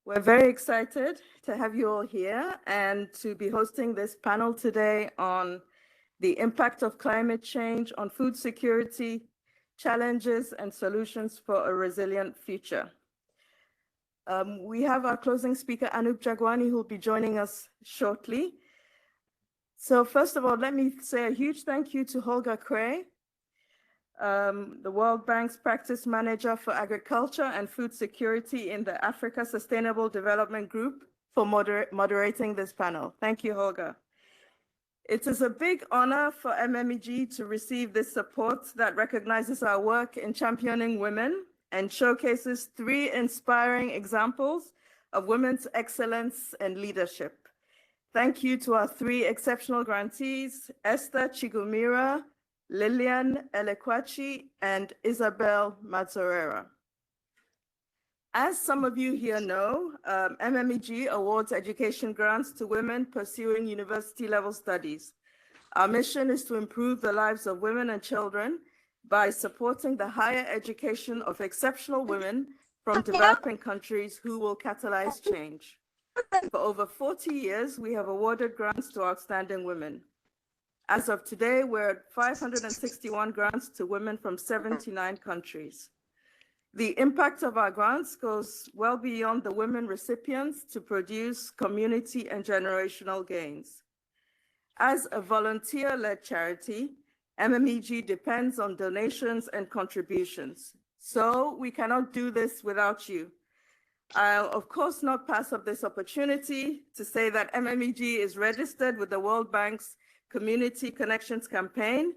We're very excited to have you all here and to be hosting this panel today on the impact of climate change on food security, challenges and solutions for a resilient future. We have our closing speaker, Anup Jagwani, who will be joining us shortly. So first of all, let me say a huge thank you to Holger Cray, the World Bank's Practice Manager for Agriculture and Food Security in the Africa Sustainable Development Group, for moderating this panel. Thank you, Holger. It is a big honor for MMEG to receive this support that recognizes our work in championing women and showcases 3 inspiring examples of women's excellence and leadership. Thank you to our 3 exceptional grantees, Esther Chigumira, Lillian Elekwachi, and Isabel Mazzorera. As some of you here know, MMEG awards education grants to women pursuing university-level studies. Our mission is to improve the lives of women and children by supporting the higher education of exceptional women from developing countries who will catalyze change. For over 40 years, we have awarded grants to outstanding women. As of today, we're at 561 grants to women from 79 countries. The impact of our grants goes well beyond the women recipients to produce community and generational gains. As a volunteer-led charity, MMEG depends on donations and contributions. So we cannot do this without you. I'll of course not pass up this opportunity to say that MMEG is registered with the World Bank's Community Connections campaign,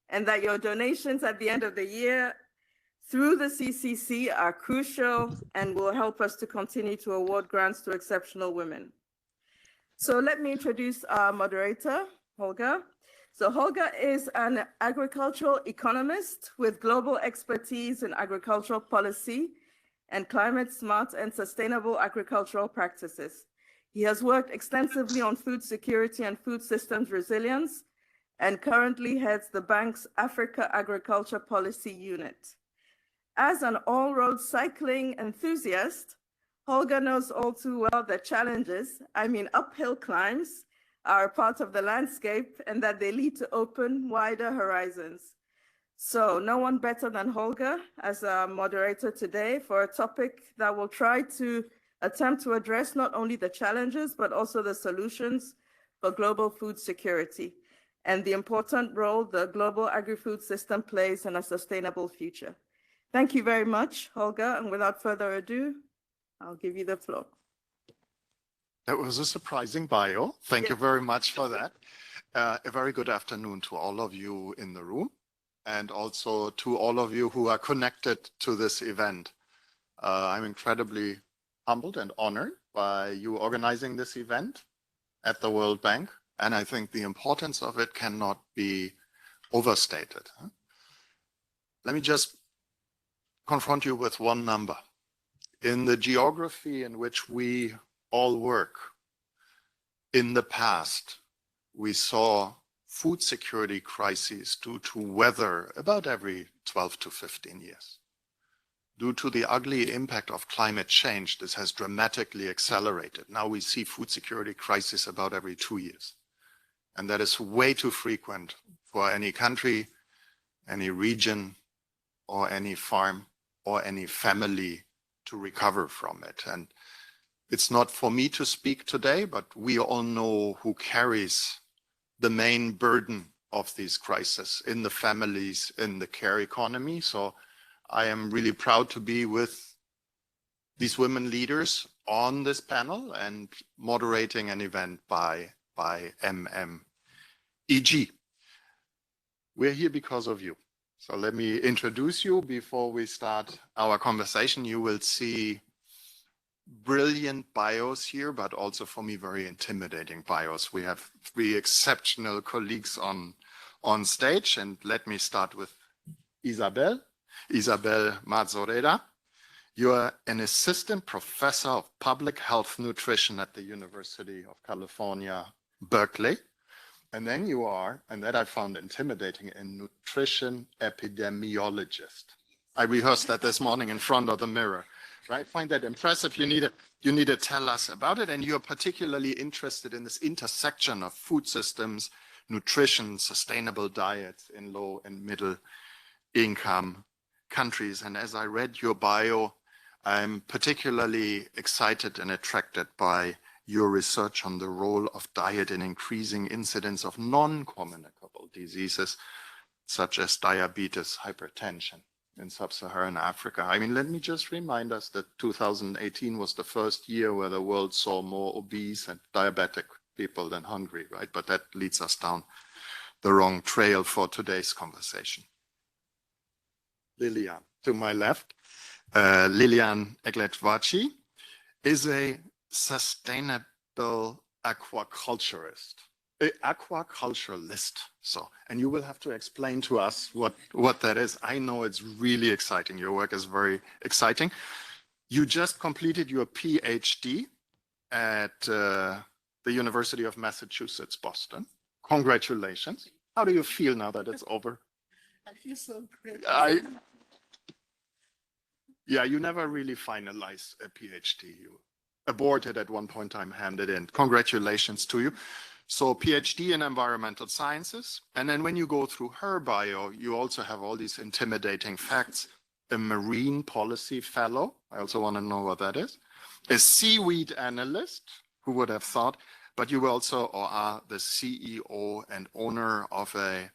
and that your donations at the end of the year through the CCC are crucial and will help us to continue to award grants to exceptional women. So let me introduce our moderator, Holger. So Holger is an agricultural economist with global expertise in agricultural policy and climate smart and sustainable agricultural practices. He has worked extensively on food security and food systems resilience, and currently heads the bank's Africa Agriculture Policy Unit. As an all-road cycling enthusiast, Holger knows all too well that challenges, uphill climbs, are a part of the landscape and that they lead to open, wider horizons. So no one better than Holger as our moderator today for a topic that will try to attempt to address not only the challenges, but also the solutions for global food security and the important role the global agri-food system plays in a sustainable future. Thank you very much, Holger, and without further ado, I'll give you the floor. That was a surprising bio. Thank you very much for that. A very good afternoon to all of you in the room and also to all of you who are connected to this event. I'm incredibly humbled and honored by you organizing this event at the World Bank, and I think the importance of it cannot be overstated. Let me just confront you with one number. In the geography in which we all work, in the past, we saw food security crises due to weather about every 12 to 15 years. Due to the ugly impact of climate change, this has dramatically accelerated. Now we see food security crisis about every 2 years. And that is way too frequent for any country, any region, or any farm, or any family to recover from it. And it's not for me to speak today, but we all know who carries the main burden of these crises in the families, in the care economy. So I am really proud to be with these women leaders on this panel and moderating an event by MMEG. We're here because of you. So let me introduce you before we start our conversation. You will see brilliant bios here, but also for me, very intimidating bios. We have 3 exceptional colleagues on stage, and let me start with Isabel Mazzorera. You are an assistant professor of public health nutrition at the University of California, Berkeley. And then you are, and that I found intimidating, a nutrition epidemiologist. I rehearsed that this morning in front of the mirror. right? Find that impressive. You need to tell us about it. And you're particularly interested in this intersection of food systems, nutrition, sustainable diets in low and middle income countries. And as I read your bio, I'm particularly excited and attracted by your research on the role of diet in increasing incidence of non-communicable diseases, such as diabetes, hypertension in sub-Saharan Africa. I mean, let me just remind us that 2018 was the first year where the world saw more obese and diabetic people than hungry, right? But that leads us down the wrong trail for today's conversation. Lilian, to my left, Lilian Egletvaci is a sustainable aquaculturist. Aquaculturalist. So, and you will have to explain to us what that is. I know it's really exciting. Your work is very exciting. You just completed your PhD at the University of Massachusetts, Boston. Congratulations. How do you feel now that it's over? I feel so great. Yeah, you never really finalized a PhD. You aborted at one point in time, handed in. Congratulations to you. So PhD in environmental sciences. And then when you go through her bio, you also have all these intimidating facts. A marine policy fellow. I also want to know what that is. A seaweed analyst. Who would have thought? But you also are the CEO and owner of a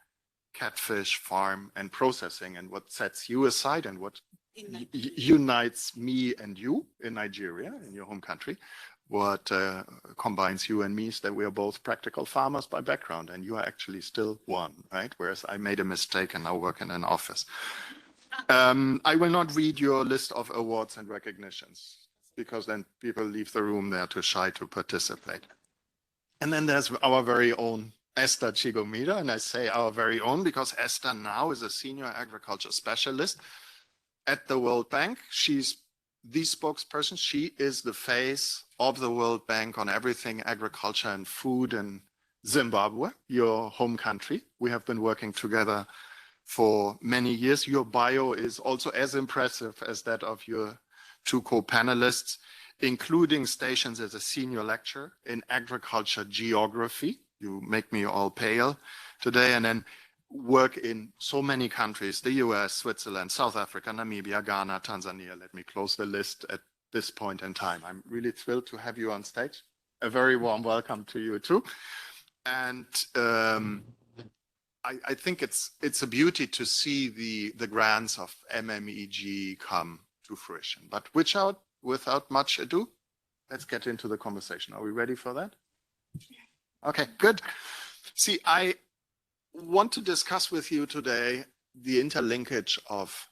catfish farm and processing. And what sets you aside and what unites me and you in Nigeria, in your home country, what combines you and me is that we are both practical farmers by background, and you are actually still one, right? Whereas I made a mistake and now work in an office. I will not read your list of awards and recognitions because then people leave the room. They're too shy to participate. And then there's our very own Esther Chigomida, and I say our very own because Esther now is a senior agriculture specialist at the World Bank. She's the spokesperson. She is the face of the World Bank on everything agriculture and food in Zimbabwe, your home country. We have been working together for many years. Your bio is also as impressive as that of your two co-panelists, including stations as a senior lecturer in agriculture geography. You make me all pale today. And then work in so many countries, the US, Switzerland, South Africa, Namibia, Ghana, Tanzania. Let me close the list at this point in time. I'm really thrilled to have you on stage. A very warm welcome to you too. And I think it's a beauty to see the grants of MMEG come to fruition. But without much ado, let's get into the conversation. Are we ready for that? Okay, good. See, I want to discuss with you today the interlinkage of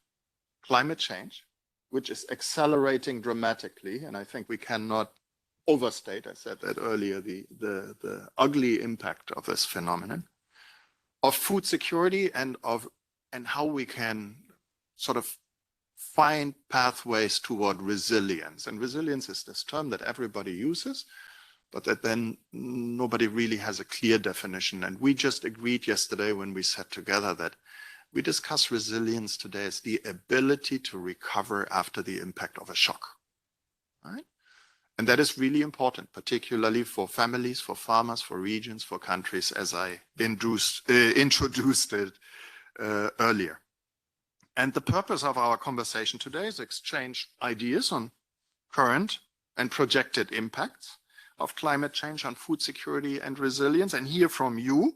climate change, which is accelerating dramatically, and I think we cannot overstate, I said that earlier, the ugly impact of this phenomenon, of food security and how we can sort of find pathways toward resilience. And resilience is this term that everybody uses, but that then nobody really has a clear definition. And we just agreed yesterday when we sat together that we discuss resilience today as the ability to recover after the impact of a shock, right? And that is really important, particularly for families, for farmers, for regions, for countries, as I introduced it earlier. And the purpose of our conversation today is exchange ideas on current and projected impacts of climate change on food security and resilience, and hear from you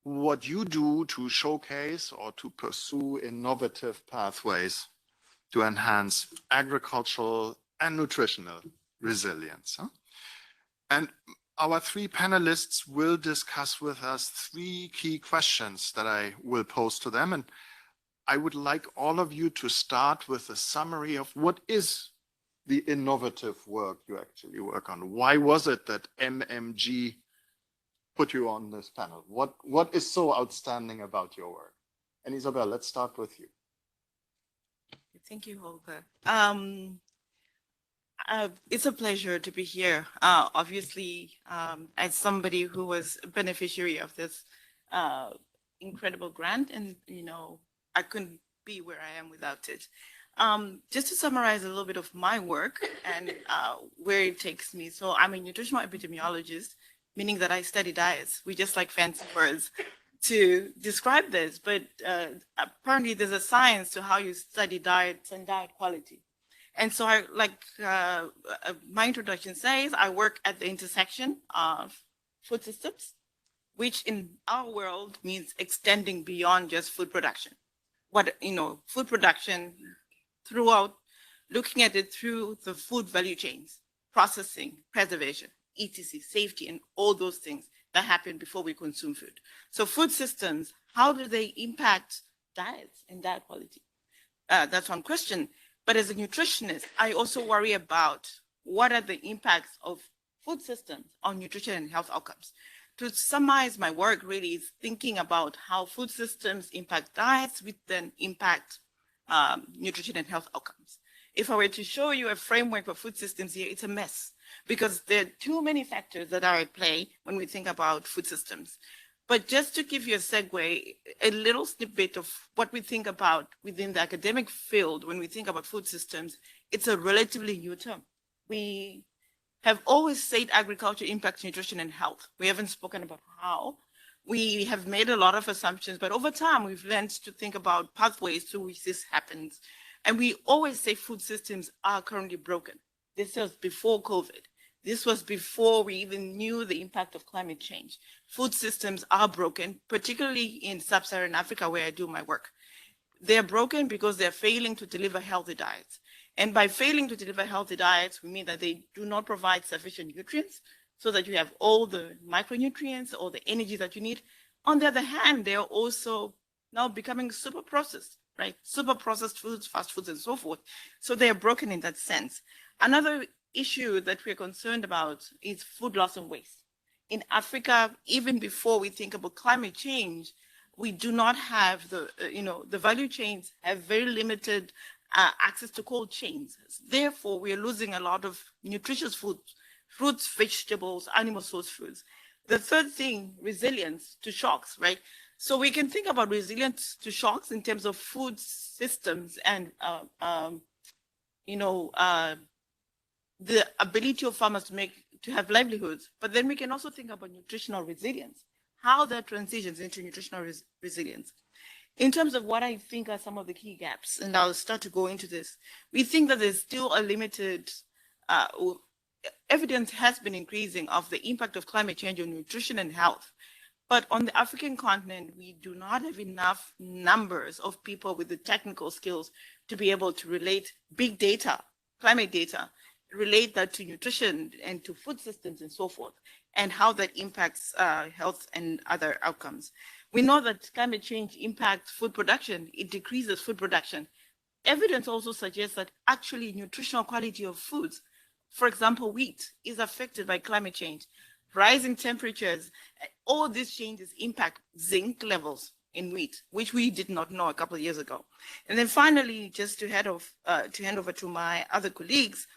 what you do to showcase or to pursue innovative pathways to enhance agricultural and nutritional resilience. And our three panelists will discuss with us three key questions that I will pose to them. And I would like all of you to start with a summary of what is the innovative work you actually work on. Why was it that MMG put you on this panel? What is so outstanding about your work? And Isabel, let's start with you. Thank you, Holger. It's a pleasure to be here. Obviously, as somebody who was a beneficiary of this incredible grant, and I couldn't be where I am without it. Just to summarize a little bit of my work and where it takes me. So I'm a nutritional epidemiologist, meaning that I study diets. We just like fancy words to describe this, but apparently there's a science to how you study diets and diet quality. And so I, like my introduction says, I work at the intersection of food systems, which in our world means extending beyond just food production. Food production throughout, looking at it through the food value chains, processing, preservation, etc., safety, and all those things that happen before we consume food. So food systems, how do they impact diets and diet quality? That's one question. But as a nutritionist, I also worry about what are the impacts of food systems on nutrition and health outcomes. To summarize my work really is thinking about how food systems impact diets, which then impact nutrition and health outcomes. If I were to show you a framework for food systems here, it's a mess because there are too many factors that are at play when we think about food systems. But just to give you a segue, a little snippet of what we think about within the academic field when we think about food systems, it's a relatively new term. We have always said agriculture impacts nutrition and health. We haven't spoken about how. We have made a lot of assumptions, but over time we've learned to think about pathways through which this happens. And we always say food systems are currently broken. This was before COVID. This was before we even knew the impact of climate change. Food systems are broken, particularly in sub-Saharan Africa where I do my work. They're broken because they're failing to deliver healthy diets. And by failing to deliver healthy diets, we mean that they do not provide sufficient nutrients so that you have all the micronutrients or the energy that you need. On the other hand, they are also now becoming super processed, right? Super processed foods, fast foods, and so forth. So they are broken in that sense. Another issue that we're concerned about is food loss and waste. In Africa, even before we think about climate change, we do not have the value chains have very limited access to cold chains. Therefore, we are losing a lot of nutritious foods, fruits, vegetables, animal source foods. The third thing, resilience to shocks, right? So we can think about resilience to shocks in terms of food systems and the ability of farmers to have livelihoods. But then we can also think about nutritional resilience, how that transitions into nutritional resilience. In terms of what I think are some of the key gaps, and I'll start to go into this, we think that there's still a limited, evidence has been increasing of the impact of climate change on nutrition and health. But on the African continent, we do not have enough numbers of people with the technical skills to be able to relate big data, climate data, relate that to nutrition and to food systems and so forth, and how that impacts health and other outcomes. We know that climate change impacts food production. It decreases food production. Evidence also suggests that actually nutritional quality of foods, for example, wheat, is affected by climate change. Rising temperatures, all these changes impact zinc levels in wheat, which we did not know a couple of years ago. And then finally, just to hand over to my other colleagues,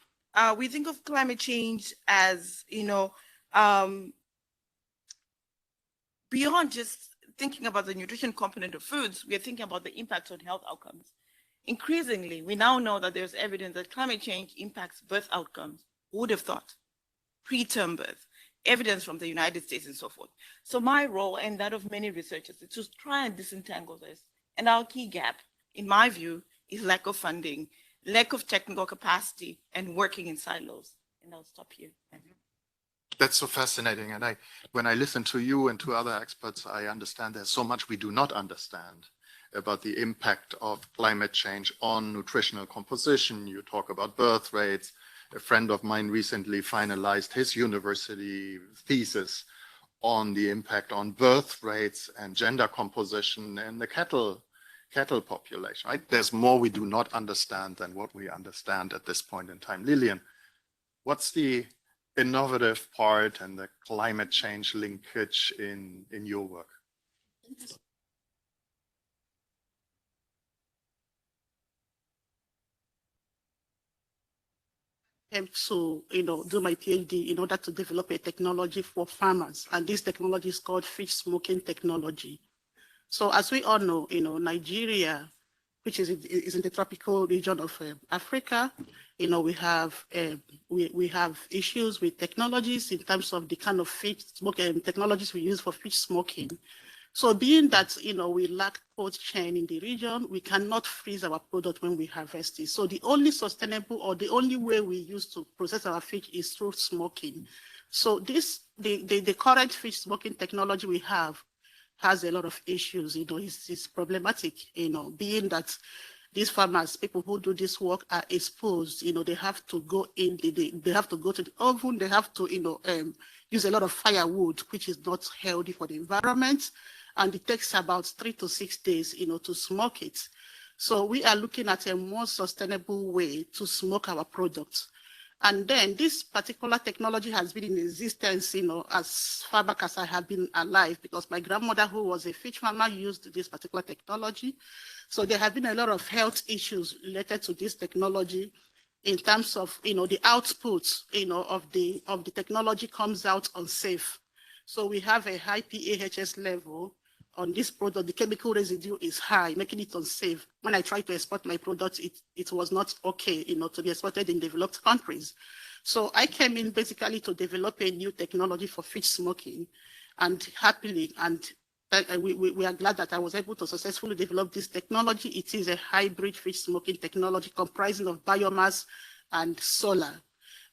we think of climate change as, beyond just thinking about the nutrition component of foods, we are thinking about the impact on health outcomes. Increasingly, we now know that there's evidence that climate change impacts birth outcomes. Who would have thought? Preterm birth, evidence from the United States and so forth. So my role and that of many researchers is to try and disentangle this. And our key gap, in my view, is lack of funding, lack of technical capacity, and working in silos. And I'll stop here. That's so fascinating. And when I listen to you and to other experts, I understand there's so much we do not understand about the impact of climate change on nutritional composition. You talk about birth rates. A friend of mine recently finalized his university thesis on the impact on birth rates and gender composition in the cattle population, right? There's more we do not understand than what we understand at this point in time. Lillian, what's the innovative part and the climate change linkage in your work? To do my PhD in order to develop a technology for farmers, and this technology is called fish smoking technology. So as we all know, Nigeria which is in the tropical region of Africa. You know, we have issues with technologies in terms of the kind of fish smoking technologies we use for fish smoking. So being that, you know, we lack cold chain in the region, we cannot freeze our product when we harvest it. So the only sustainable or the only way we use to process our fish is through smoking. So the current fish smoking technology we have has a lot of issues, you know, it's problematic, you know, being that these farmers, people who do this work are exposed, you know, they have to go in, they have to go to the oven, they have to, you know, use a lot of firewood, which is not healthy for the environment. And it takes about 3 to 6 days, you know, to smoke it. So we are looking at a more sustainable way to smoke our products. And then this particular technology has been in existence, you know, as far back as I have been alive, because my grandmother, who was a fish farmer, used this particular technology. So there have been a lot of health issues related to this technology in terms of, you know, the output, you know, of the technology comes out unsafe. So we have a high PAHS level on this product. The chemical residue is high, making it unsafe. When I tried to export my product, it was not okay, you know, to be exported in developed countries. So I came in basically to develop a new technology for fish smoking, and happily, and we are glad that I was able to successfully develop this technology. It is a hybrid fish smoking technology comprising of biomass and solar.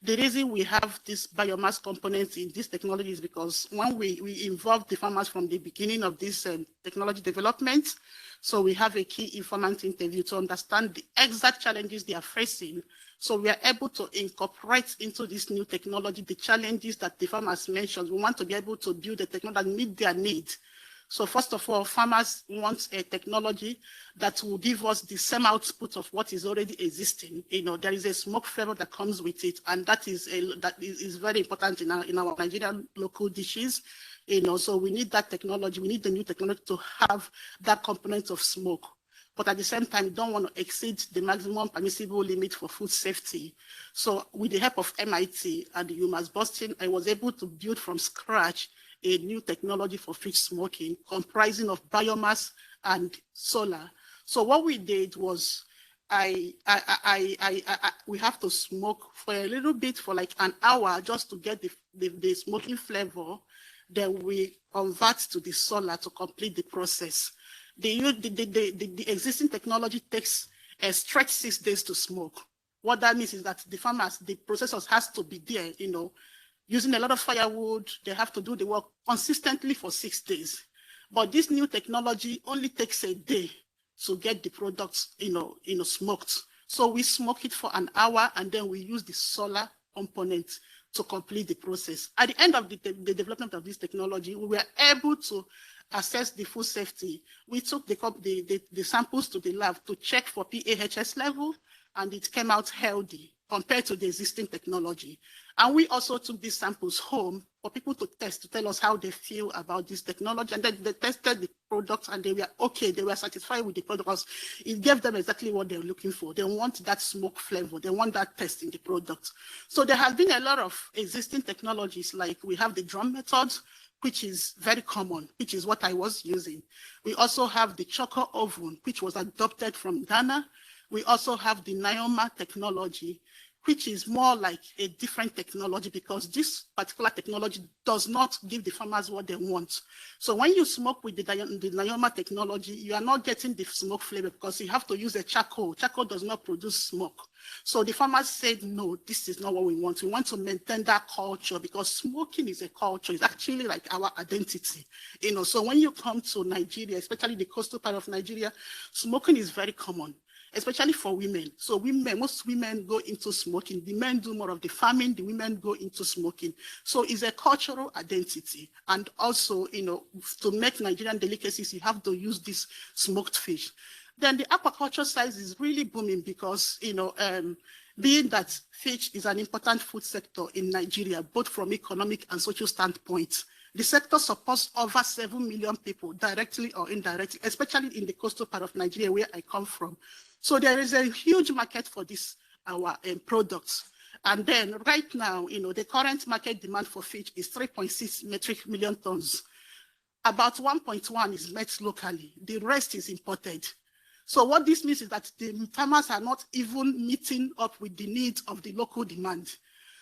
The reason we have this biomass components in this technology is because when we involve the farmers from the beginning of this technology development, so we have a key informant interview to understand the exact challenges they are facing. So we are able to incorporate into this new technology the challenges that the farmers mentioned. We want to be able to build a technology that meets their needs. So first of all, farmers want a technology that will give us the same output of what is already existing. You know, there is a smoke flavor that comes with it, and that is very important in our Nigerian local dishes. You know, so we need that technology. We need the new technology to have that component of smoke, but at the same time, don't want to exceed the maximum permissible limit for food safety. So with the help of MIT and the UMass Boston, I was able to build from scratch a new technology for fish smoking comprising of biomass and solar. So what we did was we have to smoke for a little bit for like an hour just to get the smoking flavor. Then we convert to the solar to complete the process. The existing technology takes a stretch 6 days to smoke. What that means is that the farmers, the processors has to be there, you know, using a lot of firewood. They have to do the work consistently for 6 days. But this new technology only takes a day to get the products, you know, smoked. So we smoke it for an hour, and then we use the solar component to complete the process. At the end of the development of this technology, we were able to assess the food safety. We took the samples to the lab to check for PAHS level, and it came out healthy compared to the existing technology. And we also took these samples home for people to test, to tell us how they feel about this technology. And then they tested the product, and they were okay. They were satisfied with the product because it gave them exactly what they're looking for. They want that smoke flavor. They want that taste in the product. So there have been a lot of existing technologies, like we have the drum method, which is very common, which is what I was using. We also have the choco oven, which was adopted from Ghana. We also have the Nyoma technology, which is more like a different technology because this particular technology does not give the farmers what they want. So when you smoke with the Nyoma technology, you are not getting the smoke flavor because you have to use a charcoal. Charcoal does not produce smoke. So the farmers said, no, this is not what we want. We want to maintain that culture because smoking is a culture. It's actually like our identity. You know, so when you come to Nigeria, especially the coastal part of Nigeria, smoking is very common, especially for women. So most women go into smoking. The men do more of the farming, the women go into smoking. So it's a cultural identity. And also, you know, to make Nigerian delicacies, you have to use this smoked fish. Then the aquaculture side is really booming because, you know, being that fish is an important food sector in Nigeria, both from economic and social standpoint. The sector supports over 7 million people, directly or indirectly, especially in the coastal part of Nigeria, where I come from. So there is a huge market for our products. And then right now, you know, the current market demand for fish is 3.6 metric million tons. About 1.1 is met locally. The rest is imported. So what this means is that the farmers are not even meeting up with the needs of the local demand.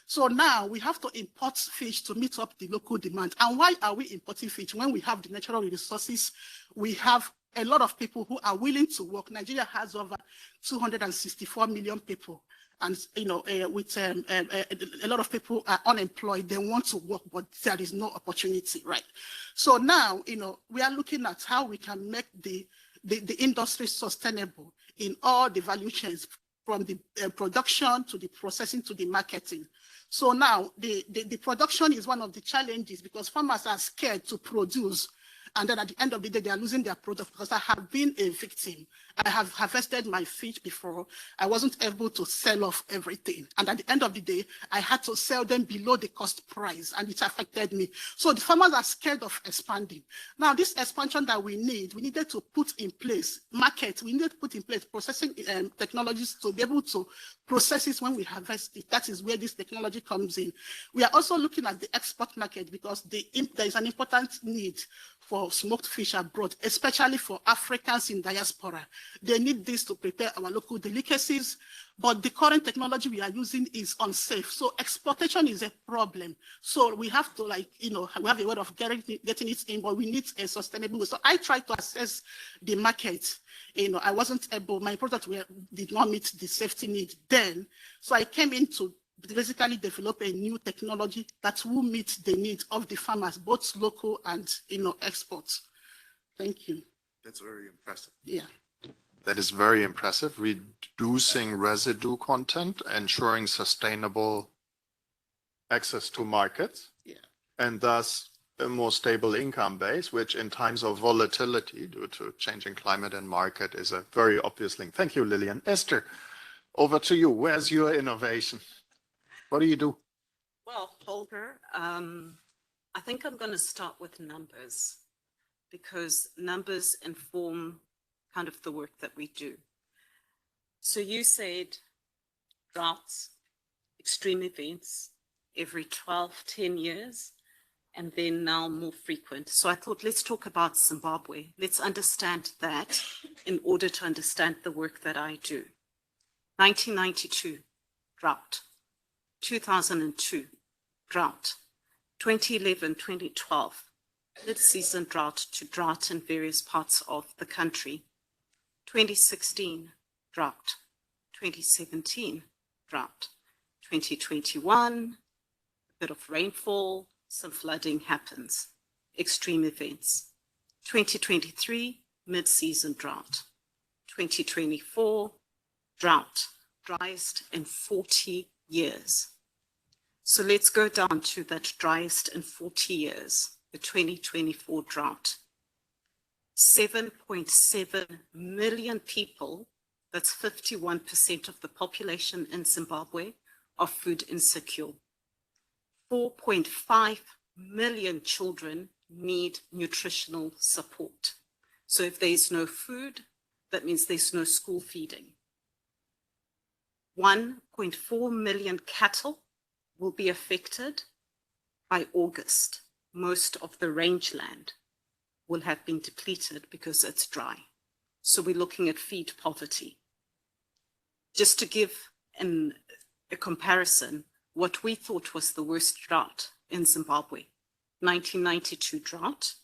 So now we have to import fish to meet up the local demand. And why are we importing fish? When we have the natural resources, we have a lot of people who are willing to work. Nigeria has over 264 million people. And, with a lot of people are unemployed, they want to work, but there is no opportunity, right? So now, we are looking at how we can make the industry sustainable in all the value chains, from the production to the processing to the marketing. So now the production is one of the challenges, because farmers are scared to produce. And then at the end of the day, they are losing their product, because I have been a victim. I have harvested my fish before. I wasn't able to sell off everything. And at the end of the day, I had to sell them below the cost price, and it affected me. So the farmers are scared of expanding. Now, this expansion that we needed to put in place market. We needed to put in place processing technologies to be able to process it when we harvest it. That is where this technology comes in. We are also looking at the export market, because there is an important need for smoked fish abroad, especially for Africans in diaspora. They need this to prepare our local delicacies, but the current technology we are using is unsafe. So exportation is a problem. So we have to, we have a way of getting it in, but we need a sustainable way. So I tried to assess the market. I wasn't able, my product did not meet the safety need then. So I came in to basically develop a new technology that will meet the needs of the farmers, both local and exports. Thank you. That's very impressive. Yeah. That is very impressive. Reducing residue content, ensuring sustainable access to markets, and thus a more stable income base, which in times of volatility due to changing climate and market is a very obvious link. Thank you, Lillian. Esther, over to you. Where's your innovation? What do you do? Well, Holger, I think I'm going to start with numbers, because numbers inform kind of the work that we do. So you said droughts, extreme events every 12, 10 years, and then now more frequent. So I thought, let's talk about Zimbabwe. Let's understand that in order to understand the work that I do. 1992, drought. 2002, drought. 2011, 2012, mid-season drought to drought in various parts of the country. 2016, drought. 2017, drought. 2021, a bit of rainfall, some flooding happens, extreme events. 2023, mid-season drought. 2024, drought, driest in 40 years. So let's go down to that driest in 40 years, the 2024 drought. 7.7 million people, that's 51% of the population in Zimbabwe, are food insecure. 4.5 million children need nutritional support. So if there's no food, that means there's no school feeding. 1.4 million cattle will be affected by August. Most of the rangeland will have been depleted because it's dry. So we're looking at feed poverty. Just to give a comparison, what we thought was the worst drought in Zimbabwe, 1992 drought,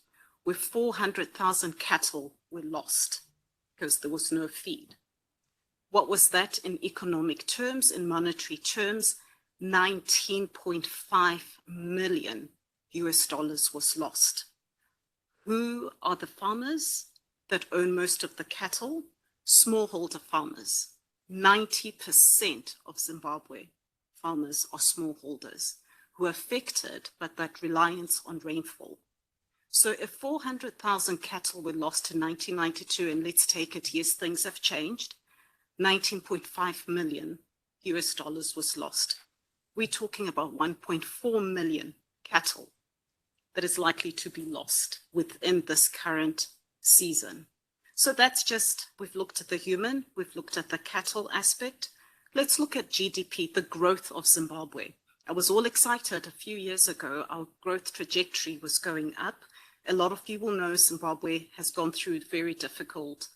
where 400,000 cattle were lost because there was no feed. What was that in economic terms, in monetary terms? $19.5 million was lost. Who are the farmers that own most of the cattle? Smallholder farmers. 90% of Zimbabwe farmers are smallholders who are affected by that reliance on rainfall. So if 400,000 cattle were lost in 1992, and let's take it, yes, things have changed, $19.5 million was lost. We're talking about 1.4 million cattle that is likely to be lost within this current season. So that's just, we've looked at the human, we've looked at the cattle aspect. Let's look at GDP, the growth of Zimbabwe. I was all excited a few years ago. Our growth trajectory was going up. A lot of you will know Zimbabwe has gone through very difficult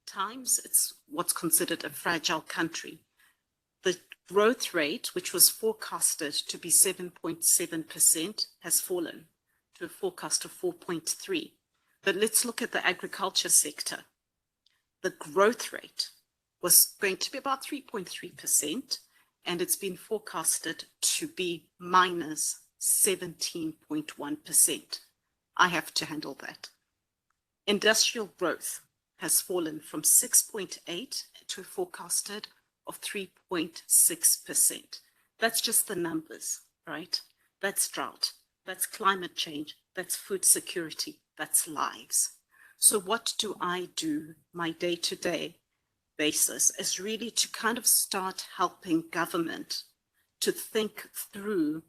times it's what's considered a fragile country. The growth rate, which was forecasted to be 7.7%, has fallen to a forecast of 4.3%. But let's look at the agriculture sector. The growth rate was going to be about 3.3%, and it's been forecasted to be minus 17.1%. I have to handle that. Industrial growth has fallen from 6.8 to a forecasted of 3.6%. That's just the numbers, right? That's drought, that's climate change, that's food security, that's lives. So what do I do my day-to-day basis is really to kind of start helping government to think through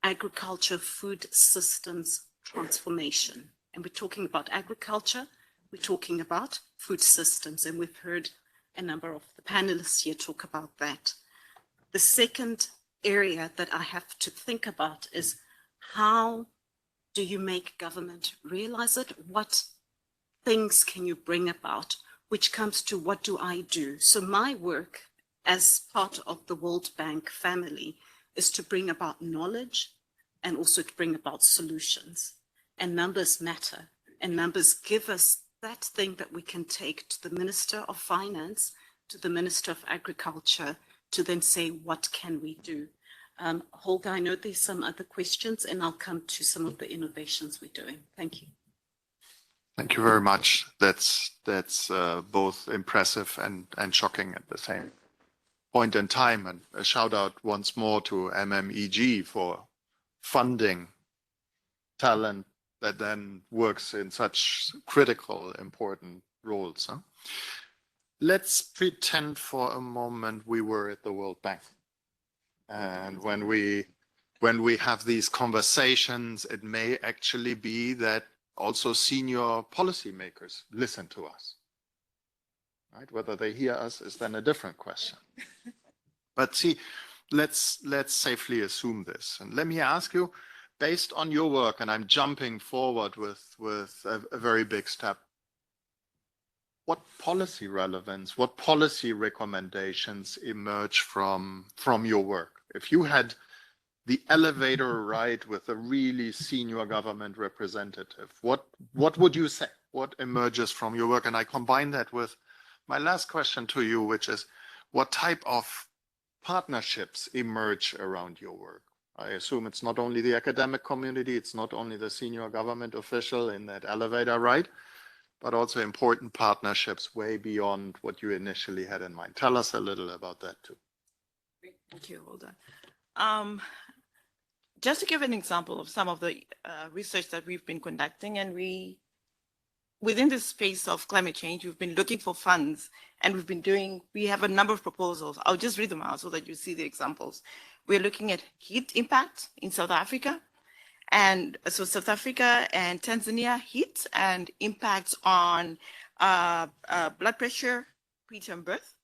agriculture food systems transformation. And we're talking about agriculture, we're talking about food systems, and we've heard a number of the panelists here talk about that. The second area that I have to think about is how do you make government realize it? What things can you bring about, which comes to what do I do? So my work as part of the World Bank family is to bring about knowledge and also to bring about solutions. And numbers matter, and numbers give us that thing that we can take to the Minister of Finance, to the Minister of Agriculture, to then say, what can we do? Holger, I know there's some other questions, and I'll come to some of the innovations we're doing. Thank you. Thank you very much. That's both impressive and shocking at the same point in time. And a shout out once more to MMEG for funding talent that then works in such critical, important roles. Huh? Let's pretend for a moment we were at the World Bank. And when we have these conversations, it may actually be that also senior policymakers listen to us. Right? Whether they hear us is then a different question. But see, let's safely assume this. And let me ask you, based on your work, and I'm jumping forward with a very big step, what policy relevance, what policy recommendations emerge from your work? If you had the elevator ride with a really senior government representative, what would you say? What emerges from your work? And I combine that with my last question to you, which is, what type of partnerships emerge around your work? I assume it's not only the academic community, it's not only the senior government official in that elevator ride, but also important partnerships way beyond what you initially had in mind. Tell us a little about that too. Thank you, Holger. Just to give an example of some of the research that we've been conducting, and within the space of climate change, we've been looking for funds, and we have a number of proposals. I'll just read them out so that you see the examples. We're looking at heat impact in South Africa. And so South Africa and Tanzania heat and impacts on blood pressure, preterm birth.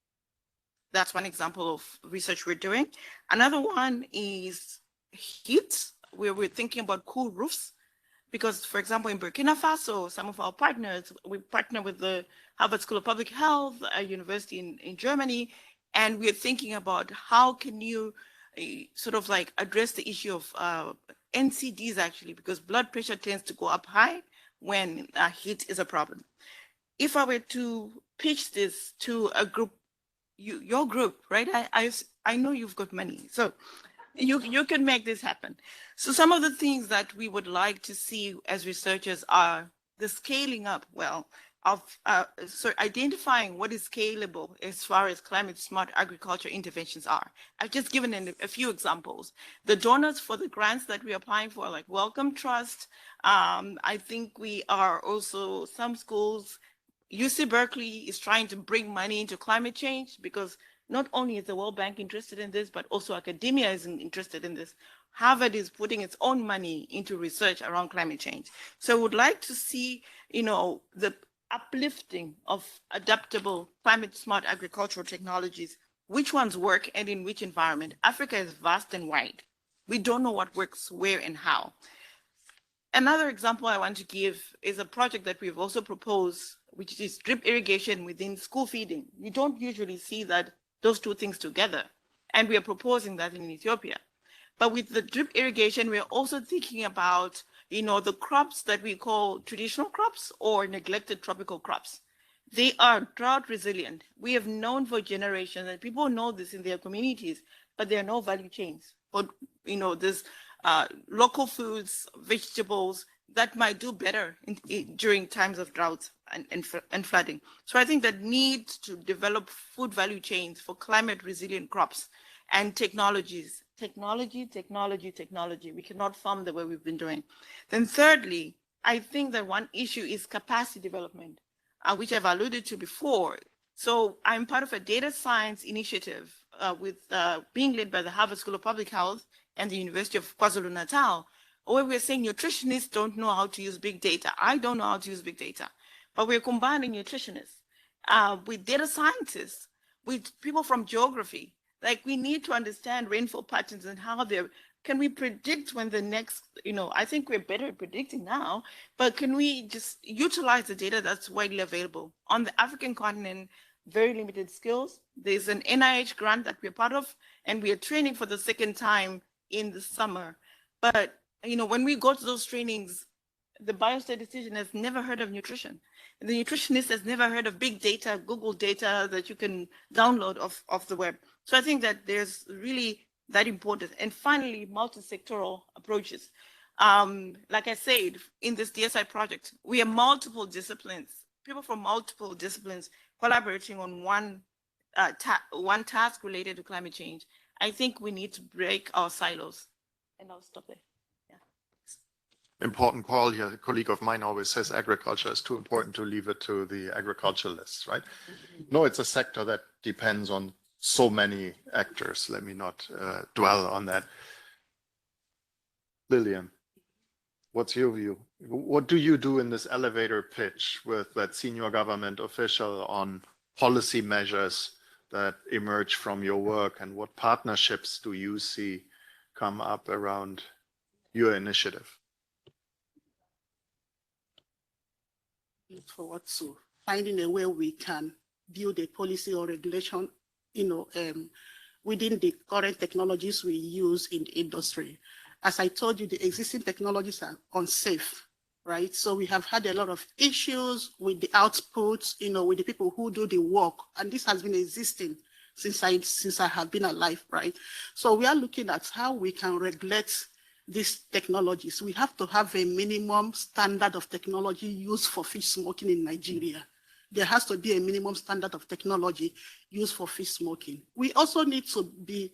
That's one example of research we're doing. Another one is heat, where we're thinking about cool roofs. Because, for example, in Burkina Faso, some of our partners, we partner with the Harvard School of Public Health, a university in Germany, and we're thinking about how can you sort of like address the issue of NCDs actually, because blood pressure tends to go up high when heat is a problem. If I were to pitch this to a group, your group, right? I know you've got money, so you can make this happen. So some of the things that we would like to see as researchers are the scaling up, of identifying what is scalable as far as climate smart agriculture interventions are. I've just given a few examples. The donors for the grants that we're applying for, like Wellcome Trust. I think we are also, some schools, UC Berkeley is trying to bring money into climate change, because not only is the World Bank interested in this, but also academia is interested in this. Harvard is putting its own money into research around climate change. So I would like to see, the uplifting of adaptable climate smart agricultural technologies, which ones work and in which environment. Africa is vast and wide. We don't know what works where and how. Another example I want to give is a project that we've also proposed which is drip irrigation within school feeding. You don't usually see that those two things together. And we are proposing that in Ethiopia. But with the drip irrigation, we're also thinking about, the crops that we call traditional crops or neglected tropical crops. They are drought resilient. We have known for generations, and people know this in their communities, but there are no value chains. But, there's local foods, vegetables that might do better during times of drought and flooding. So I think that need to develop food value chains for climate resilient crops and technologies. Technology. We cannot farm the way we've been doing. Then thirdly, I think that one issue is capacity development, which I've alluded to before. So I'm part of a data science initiative being led by the Harvard School of Public Health and the University of KwaZulu-Natal, where we're saying nutritionists don't know how to use big data. I don't know how to use big data, but we're combining nutritionists with data scientists, with people from geography. Like, we need to understand rainfall patterns and how can we predict when the next, I think we're better at predicting now, but can we just utilize the data that's widely available? On the African continent, very limited skills. There's an NIH grant that we're part of, and we are training for the second time in the summer. But, when we go to those trainings, the biostatistician has never heard of nutrition. The nutritionist has never heard of big data, Google data that you can download off the web. So I think that there's really that important. And finally, multi-sectoral approaches. Like I said, in this DSI project, we have multiple disciplines, people from multiple disciplines collaborating on one task related to climate change. I think we need to break our silos. And I'll stop there. Important call here. A colleague of mine always says agriculture is too important to leave it to the agriculturalists, right? No, it's a sector that depends on so many actors. Let me not dwell on that. Lillian, what's your view? What do you do in this elevator pitch with that senior government official on policy measures that emerge from your work, and what partnerships do you see come up around your initiative? Look forward to finding a way we can build a policy or regulation, within the current technologies we use in the industry. As I told you, the existing technologies are unsafe, right? So we have had a lot of issues with the outputs, with the people who do the work, and this has been existing since I have been alive, right? So we are looking at how we can regulate these technologies. We have to have a minimum standard of technology used for fish smoking in Nigeria. There has to be a minimum standard of technology used for fish smoking. We also need to we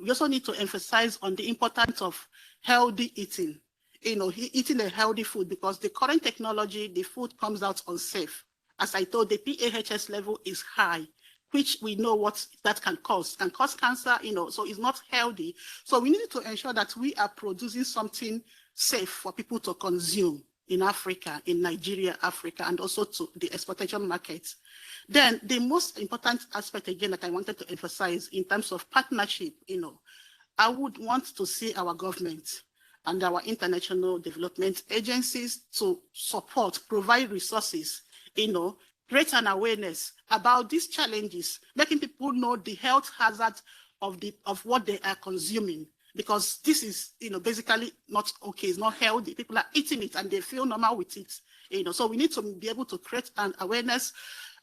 also need to emphasize on the importance of healthy eating, eating a healthy food, because the current technology, the food comes out unsafe. As I told, the PAHS level is high, which we know what that can cause cancer, so it's not healthy. So we need to ensure that we are producing something safe for people to consume in Africa, in Nigeria, Africa, and also to the exportation markets. Then the most important aspect, again, that I wanted to emphasize in terms of partnership, I would want to see our government and our international development agencies to support, provide resources, create an awareness about these challenges, making people know the health hazards of what they are consuming, because this is, basically not okay. It's not healthy. People are eating it and they feel normal with it. So we need to be able to create an awareness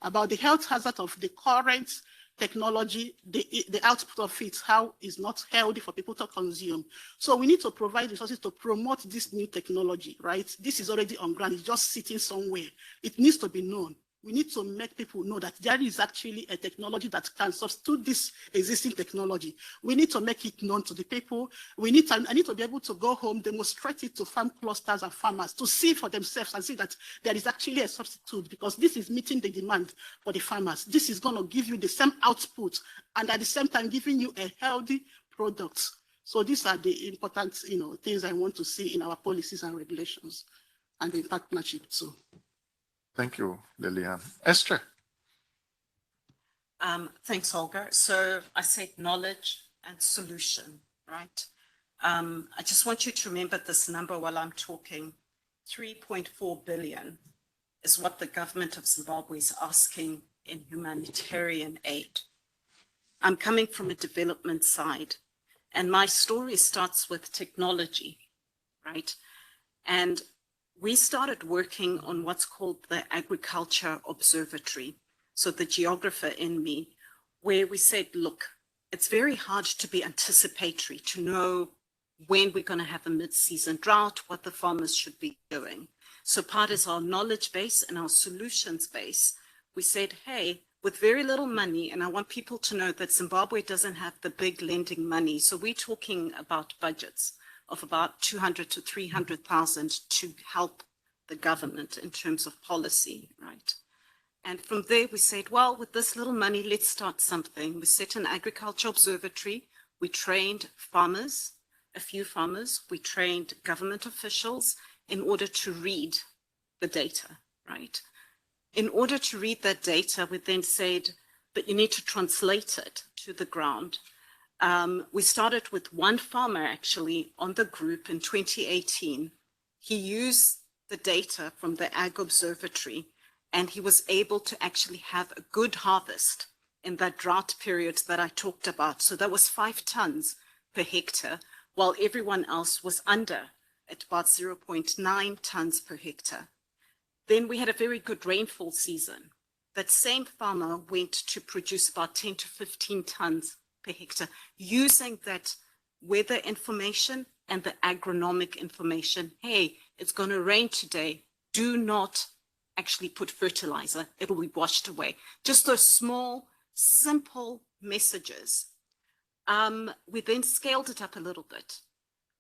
about the health hazard of the current technology, the output of it, how it's not healthy for people to consume. So we need to provide resources to promote this new technology, right? This is already on ground. It's just sitting somewhere. It needs to be known. We need to make people know that there is actually a technology that can substitute this existing technology. We need to make it known to the people. I need to be able to go home, demonstrate it to farm clusters and farmers to see for themselves and see that there is actually a substitute, because this is meeting the demand for the farmers. This is going to give you the same output and at the same time giving you a healthy product. So these are the important, things I want to see in our policies and regulations and in partnership too. Thank you, Lillian. Esther. Thanks, Olga. So I said knowledge and solution, right? I just want you to remember this number while I'm talking, 3.4 billion is what the government of Zimbabwe is asking in humanitarian aid. I'm coming from a development side, and my story starts with technology, right? And we started working on what's called the Agriculture Observatory. So the geographer in me, where we said, look, it's very hard to be anticipatory, to know when we're going to have a mid-season drought, what the farmers should be doing. So part is our knowledge base and our solutions base. We said, hey, with very little money, and I want people to know that Zimbabwe doesn't have the big lending money. So we're talking about budgets of about 200 to 300,000 to help the government in terms of policy, right? And from there we said, well, with this little money, let's start something. We set an agriculture observatory. We trained farmers, a few farmers. We trained government officials in order to read the data, right? In order to read that data, we then said, but you need to translate it to the ground. We started with one farmer actually on the group in 2018. He used the data from the Ag Observatory, and he was able to actually have a good harvest in that drought period that I talked about. So that was 5 tons per hectare, while everyone else was under at about 0.9 tons per hectare. Then we had a very good rainfall season. That same farmer went to produce about 10 to 15 tons per hectare using that weather information and the agronomic information. Hey, it's going to rain today. Do not actually put fertilizer. It'll be washed away. Just those small, simple messages. We then scaled it up a little bit.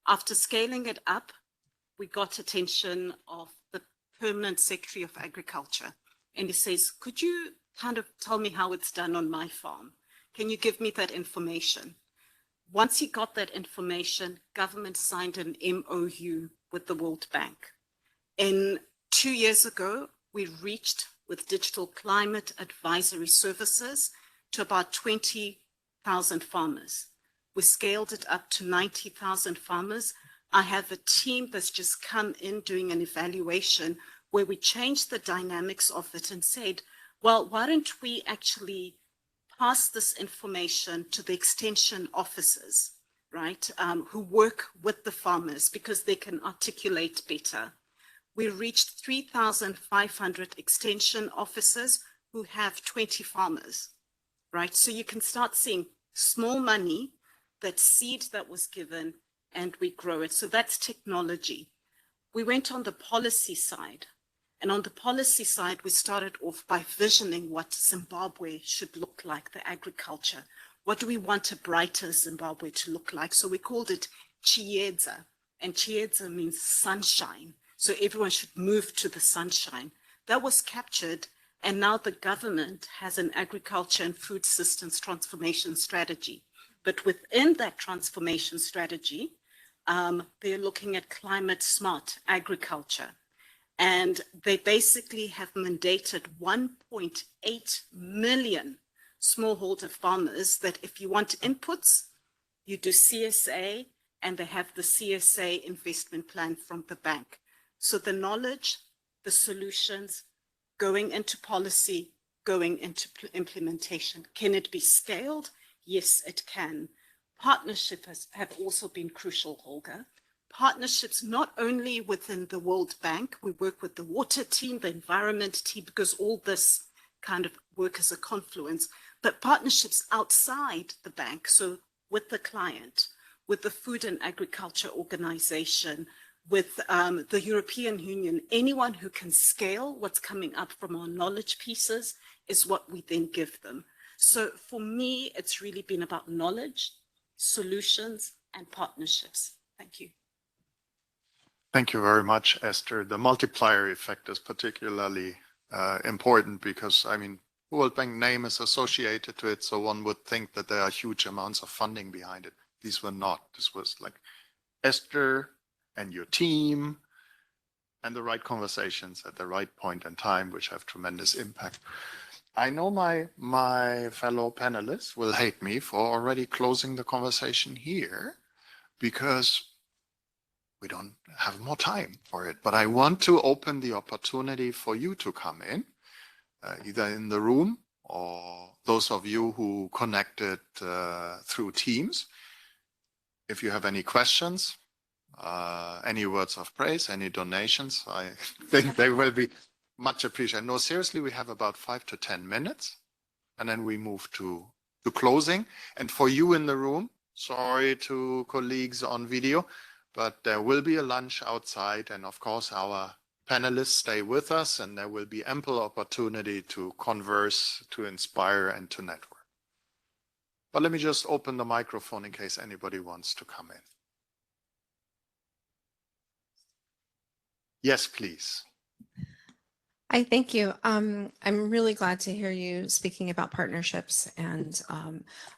After scaling it up, we got attention of the Permanent Secretary of Agriculture. And he says, could you kind of tell me how it's done on my farm? Can you give me that information? Once he got that information, government signed an MOU with the World Bank. 2 years ago, we reached with digital climate advisory services to about 20,000 farmers. We scaled it up to 90,000 farmers. I have a team that's just come in doing an evaluation where we changed the dynamics of it and said, well, why don't we actually pass this information to the extension officers, right, who work with the farmers because they can articulate better. We reached 3,500 extension officers who have 20 farmers, right? So you can start seeing small money, that seed that was given, and we grow it. So that's technology. We went on the policy side. And on the policy side, we started off by visioning what Zimbabwe should look like, the agriculture. What do we want a brighter Zimbabwe to look like? So we called it Chiedza, and Chiedza means sunshine. So everyone should move to the sunshine. That was captured, and now the government has an agriculture and food systems transformation strategy. But within that transformation strategy, they're looking at climate smart agriculture. And they basically have mandated 1.8 million smallholder farmers that if you want inputs, you do CSA, and they have the CSA investment plan from the bank. So the knowledge, the solutions, going into policy, going into implementation. Can it be scaled? Yes, it can. Partnerships have also been crucial, Holger. Partnerships not only within the World Bank, we work with the water team, the environment team, because all this kind of work as a confluence, but partnerships outside the bank, so with the client, with the Food and Agriculture Organization, with the European Union, anyone who can scale what's coming up from our knowledge pieces is what we then give them. So for me, it's really been about knowledge, solutions, and partnerships. Thank you. Thank you very much, Esther. The multiplier effect is particularly important because, I mean, World Bank name is associated to it, so one would think that there are huge amounts of funding behind it. These were not. This was like Esther and your team and the right conversations at the right point in time, which have tremendous impact. I know my fellow panelists will hate me for already closing the conversation here, because we don't have more time for it. But I want to open the opportunity for you to come in, either in the room or those of you who connected through Teams. If you have any questions, any words of praise, any donations, I think they will be much appreciated. No, seriously, we have about 5 to 10 minutes, and then we move to closing. And for you in the room, sorry to colleagues on video, but there will be a lunch outside, and of course our panelists stay with us, and there will be ample opportunity to converse, to inspire, and to network. But let me just open the microphone in case anybody wants to come in. Yes, please. Hi, thank you. I'm really glad to hear you speaking about partnerships, and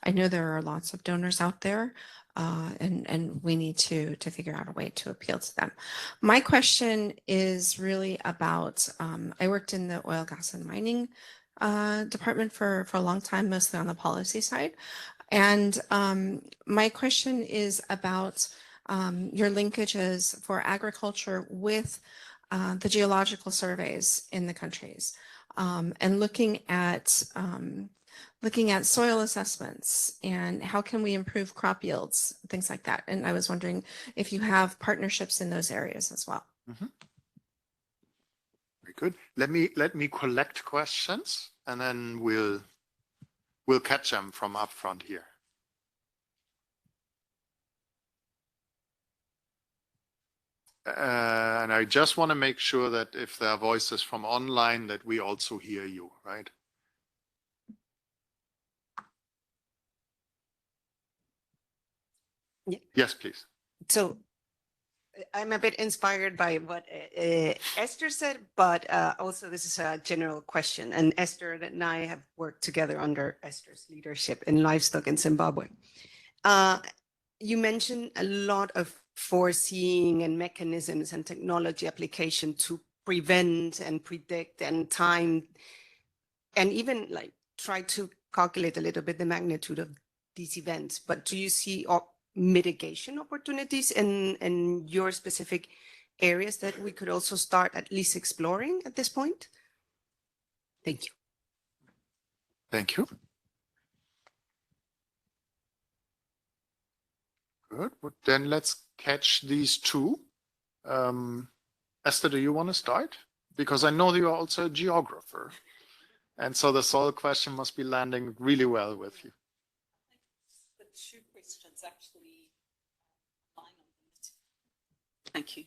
I know there are lots of donors out there, and we need to figure out a way to appeal to them. My question is really about, I worked in the oil, gas, and mining department for a long time, mostly on the policy side. And my question is about your linkages for agriculture with the geological surveys in the countries, and looking at soil assessments and how can we improve crop yields, things like that. And I was wondering if you have partnerships in those areas as well. Mm-hmm. Very good. Let me collect questions, and then we'll catch them from up front here. And I just want to make sure that if there are voices from online, that we also hear you, right? Yeah. Yes, please. So I'm a bit inspired by what Esther said, but also this is a general question. And Esther and I have worked together under Esther's leadership in livestock in Zimbabwe. You mentioned a lot of foreseeing and mechanisms and technology application to prevent and predict and time, and even like try to calculate a little bit the magnitude of these events. But do you see mitigation opportunities in your specific areas that we could also start at least exploring at this point? Thank you. Thank you. Good. Well, then let's catch these two. Esther, do you want to start? Because I know you are also a geographer. And so the soil question must be landing really well with you. The two questions actually align on the Thank you.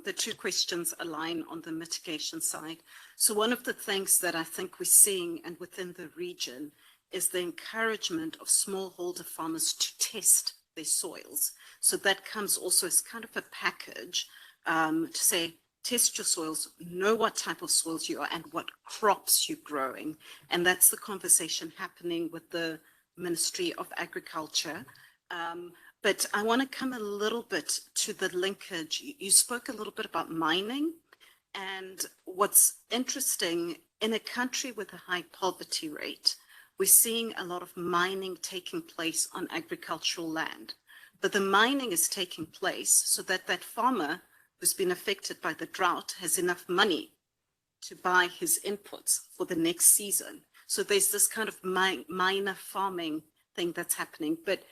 The two questions align on the mitigation side. So one of the things that I think we're seeing and within the region is the encouragement of smallholder farmers to test their soils. So that comes also as kind of a package to say, test your soils, know what type of soils you are and what crops you're growing. And that's the conversation happening with the Ministry of Agriculture. But I want to come a little bit to the linkage. You spoke a little bit about mining. And what's interesting, in a country with a high poverty rate, we're seeing a lot of mining taking place on agricultural land. But the mining is taking place so that that farmer who's been affected by the drought has enough money to buy his inputs for the next season. So there's this kind of minor farming thing that's happening. But,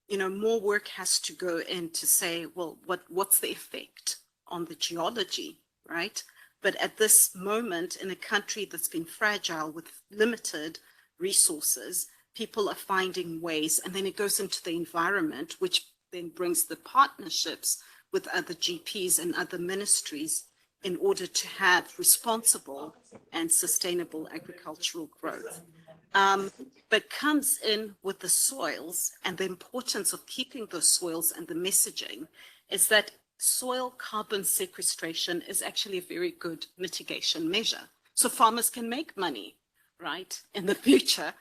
you know, more work has to go in to say, well, what's the effect on the geology, right? But at this moment, in a country that's been fragile with limited resources, people are finding ways, and then it goes into the environment, which then brings the partnerships with other GPs and other ministries in order to have responsible and sustainable agricultural growth. But comes in with the soils and the importance of keeping those soils, and the messaging is that soil carbon sequestration is actually a very good mitigation measure. So farmers can make money, right, in the future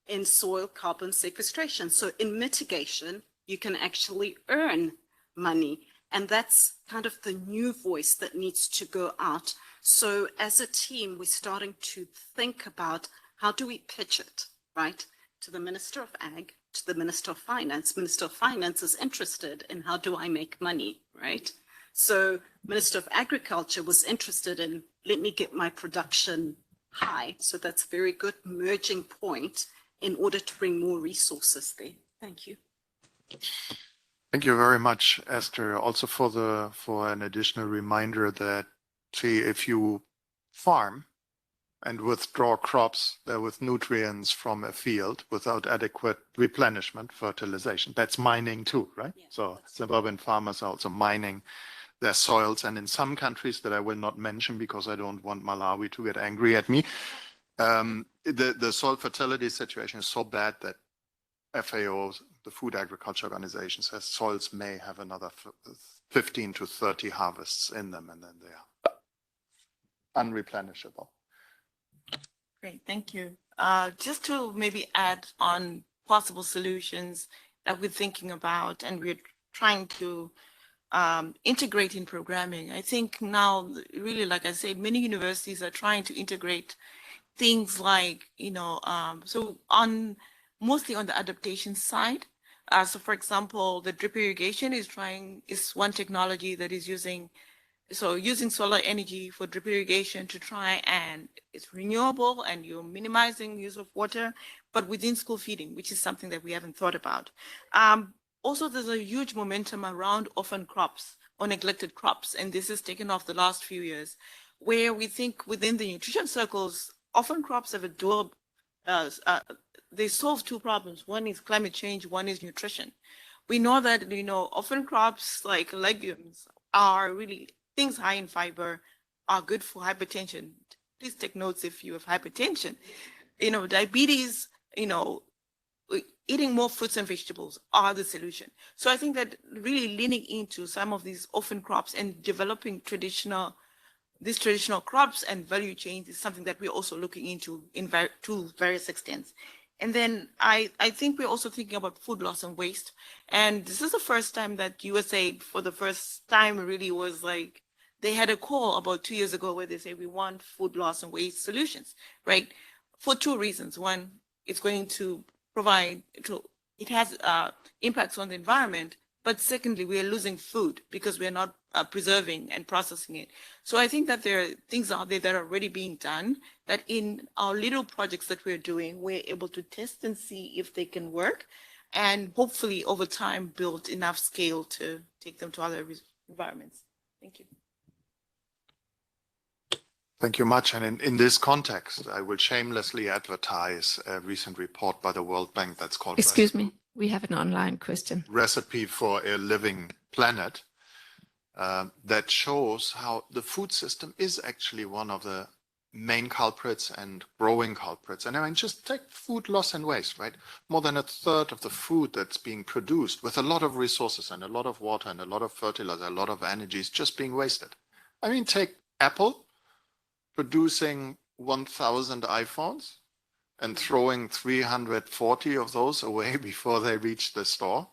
in soil carbon sequestration. So in mitigation, you can actually earn money. And that's kind of the new voice that needs to go out. So as a team, we're starting to think about how do we pitch it, right, to the Minister of Ag, to the Minister of Finance. Minister of Finance is interested in how do I make money, right? So Minister of Agriculture was interested in, let me get my production high. So that's a very good merging point in order to bring more resources there. Thank you. Thank you very much, Esther. Also for an additional reminder that, see, if you farm and withdraw crops with nutrients from a field without adequate replenishment, fertilization, that's mining too, right? Yeah, So suburban farmers are also mining their soils. And in some countries that I will not mention because I don't want Malawi to get angry at me, the soil fertility situation is so bad that FAO, the Food Agriculture Organization, says soils may have another 15 to 30 harvests in them, and then they are unreplenishable. Great, thank you. Just to maybe add on possible solutions that we're thinking about and we're trying to integrate in programming. I think now, really, like I said, many universities are trying to integrate things like, so mostly on the adaptation side. So for example, the drip irrigation is one technology that is using solar energy for drip irrigation to try, and it's renewable and you're minimizing use of water, but within school feeding, which is something that we haven't thought about. Also, there's a huge momentum around orphan crops or neglected crops, and this has taken off the last few years, where we think within the nutrition circles, orphan crops have a dual, they solve two problems. One is climate change, one is nutrition. We know that, orphan crops like legumes are really things high in fiber, are good for hypertension. Please take notes if you have hypertension. Diabetes, eating more fruits and vegetables are the solution. So I think that really leaning into some of these orphan crops and developing these traditional crops and value chains is something that we're also looking into to various extents. And then I think we're also thinking about food loss and waste. And this is the first time that USAID, for the first time, really was like, they had a call about 2 years ago where they say we want food loss and waste solutions, right? For two reasons. One, it's going to it has impacts on the environment, but secondly, we are losing food because we are not preserving and processing it. So I think that there are things out there that are already being done, that in our little projects that we're doing, we're able to test and see if they can work, and hopefully over time build enough scale to take them to other environments. Thank you. Thank you much. And in this context, I will shamelessly advertise a recent report by the World Bank that's called Excuse me, we have an online question. Recipe for a Living Planet, that shows how the food system is actually one of the main culprits and growing culprits. And I mean, just take food loss and waste, right? More than a third of the food that's being produced with a lot of resources and a lot of water and a lot of fertilizer, a lot of energy is just being wasted. I mean, take Apple producing 1,000 iPhones and throwing 340 of those away before they reach the store.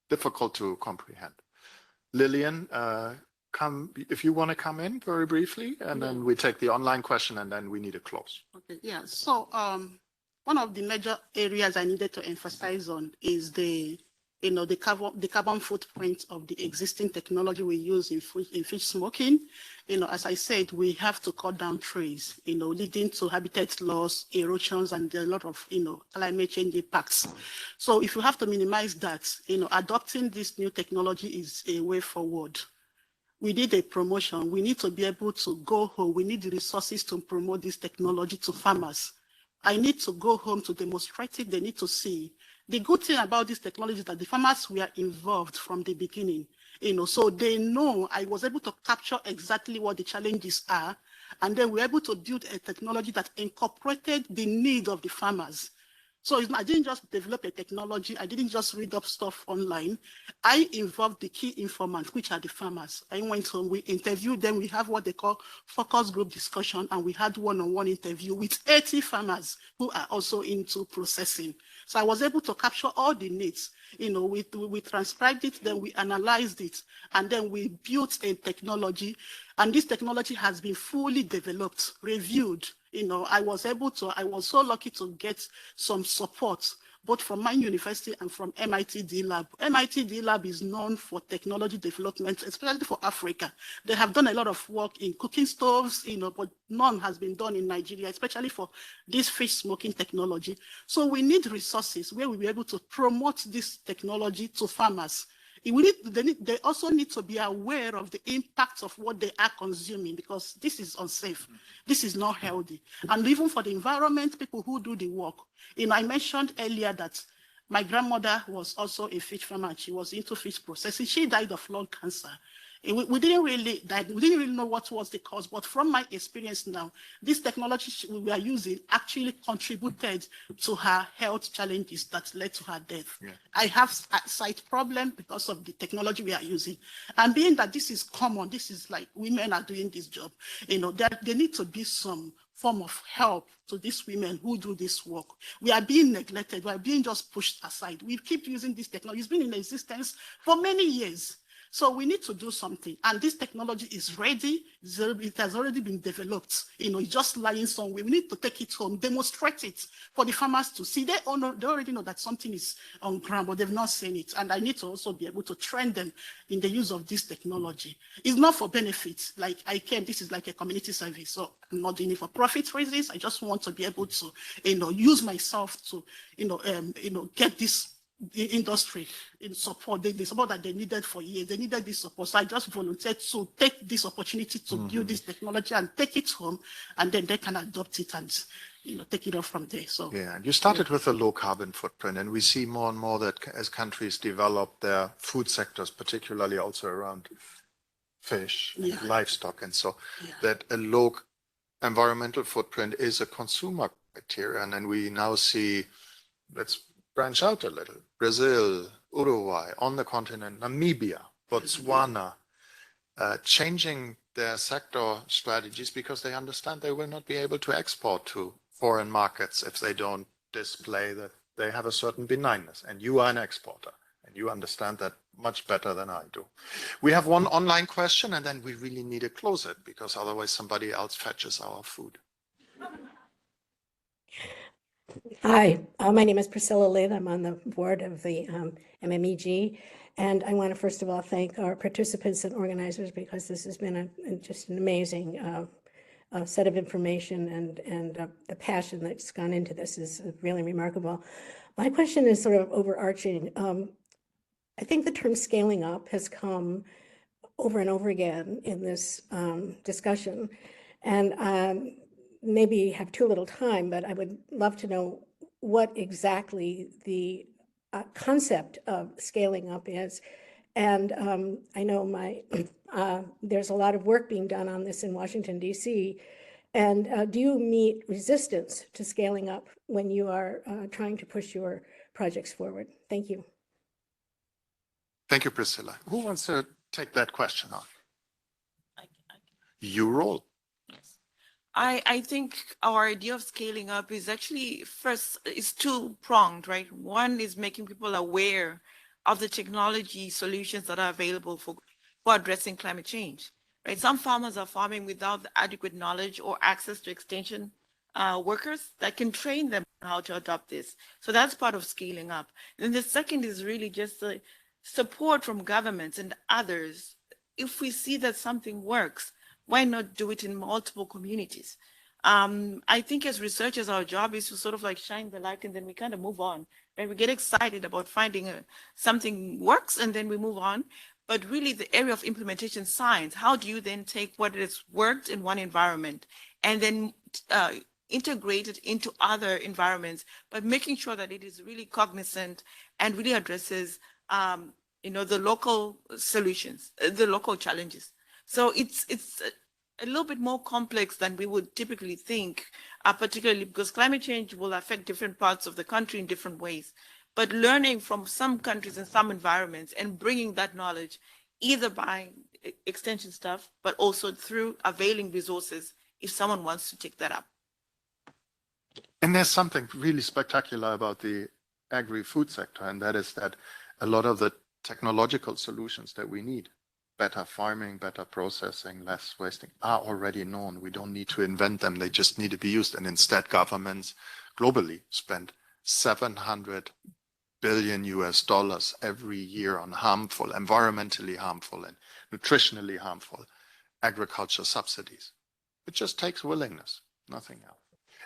Difficult to comprehend. Lillian, if you want to come in very briefly, and then we take the online question, and then we need to close. Okay, yeah. So one of the major areas I needed to emphasize on is the carbon footprint of the existing technology we use in fish smoking. As I said, we have to cut down trees, leading to habitat loss, erosions, and a lot of, climate change impacts. So if you have to minimize that, adopting this new technology is a way forward. We need a promotion. We need to be able to go home. We need the resources to promote this technology to farmers. I need to go home to demonstrate it. They need to see. The good thing about this technology is that the farmers were involved from the beginning, so they know. I was able to capture exactly what the challenges are, and then we're able to build a technology that incorporated the need of the farmers. So I didn't just develop a technology. I didn't just read up stuff online. I involved the key informants, which are the farmers. I went home, we interviewed them. We have what they call focus group discussion, and we had one-on-one interview with 80 farmers who are also into processing. So I was able to capture all the needs. We transcribed it, then we analyzed it, and then we built a technology. And this technology has been fully developed, reviewed. I was so lucky to get some support both from my university and from MIT D-Lab. MIT D-Lab is known for technology development, especially for Africa. They have done a lot of work in cooking stoves, but none has been done in Nigeria, especially for this fish smoking technology. So we need resources where we'll be able to promote this technology to farmers. They also need to be aware of the impact of what they are consuming, because this is unsafe. This is not healthy. And even for the environment, people who do the work. I mentioned earlier that my grandmother was also a fish farmer. She was into fish processing. She died of lung cancer. We didn't really know what was the cause, but from my experience now, this technology we are using actually contributed to her health challenges that led to her death. Yeah. I have a sight problem because of the technology we are using. And being that this is common, this is like women are doing this job, there need to be some form of help to these women who do this work. We are being neglected. We are being just pushed aside. We keep using this technology. It's been in existence for many years. So we need to do something. And this technology is ready. It has already been developed. It's just lying somewhere. We need to take it home, demonstrate it for the farmers to see. They already know that something is on ground, but they've not seen it. And I need to also be able to train them in the use of this technology. It's not for benefit. This is like a community service. So I'm not doing it for profit reasons. I just want to be able to, use myself to, get this industry in support, the support that they needed for years. They needed this support. So I just volunteered to take this opportunity to build this technology and take it home, and then they can adopt it and take it off from there. So yeah, and you started with a low carbon footprint, and we see more and more that as countries develop their food sectors, particularly also around fish, and livestock, and so that a low environmental footprint is a consumer criterion. And we now see, let's branch out a little, Brazil, Uruguay, on the continent, Namibia, Botswana, changing their sector strategies because they understand they will not be able to export to foreign markets if they don't display that they have a certain benignness. And you are an exporter, and you understand that much better than I do. We have one online question, and then we really need to close it because otherwise somebody else fetches our food. Hi, my name is Priscilla Lynn. I'm on the board of the MMEG. And I want to first of all thank our participants and organizers, because this has been just an amazing set of information, and the passion that's gone into this is really remarkable. My question is sort of overarching. I think the term scaling up has come over and over again in this discussion. And maybe have too little time, but I would love to know what exactly the concept of scaling up is. And I know there's a lot of work being done on this in Washington, D.C. And do you meet resistance to scaling up when you are trying to push your projects forward? Thank you. Thank you, Priscilla. Who wants to take that question on? You roll. I think our idea of scaling up is actually is two-pronged, right? One is making people aware of the technology solutions that are available for addressing climate change, right? Some farmers are farming without the adequate knowledge or access to extension workers that can train them on how to adopt this. So that's part of scaling up. And the second is really just the support from governments and others. If we see that something works, why not do it in multiple communities? I think as researchers, our job is to sort of like shine the light, and then we kind of move on. Right? We get excited about finding something works, and then we move on. But really the area of implementation science, how do you then take what has worked in one environment and then integrate it into other environments, but making sure that it is really cognizant and really addresses the local solutions, the local challenges. So it's a little bit more complex than we would typically think, particularly because climate change will affect different parts of the country in different ways. But learning from some countries and some environments and bringing that knowledge, either by extension stuff, but also through availing resources if someone wants to take that up. And there's something really spectacular about the agri-food sector, and that is that a lot of the technological solutions that we need, better farming, better processing, less wasting, are already known. We don't need to invent them. They just need to be used. And instead, governments globally spend $700 billion every year on harmful, environmentally harmful and nutritionally harmful agriculture subsidies. It just takes willingness, nothing else.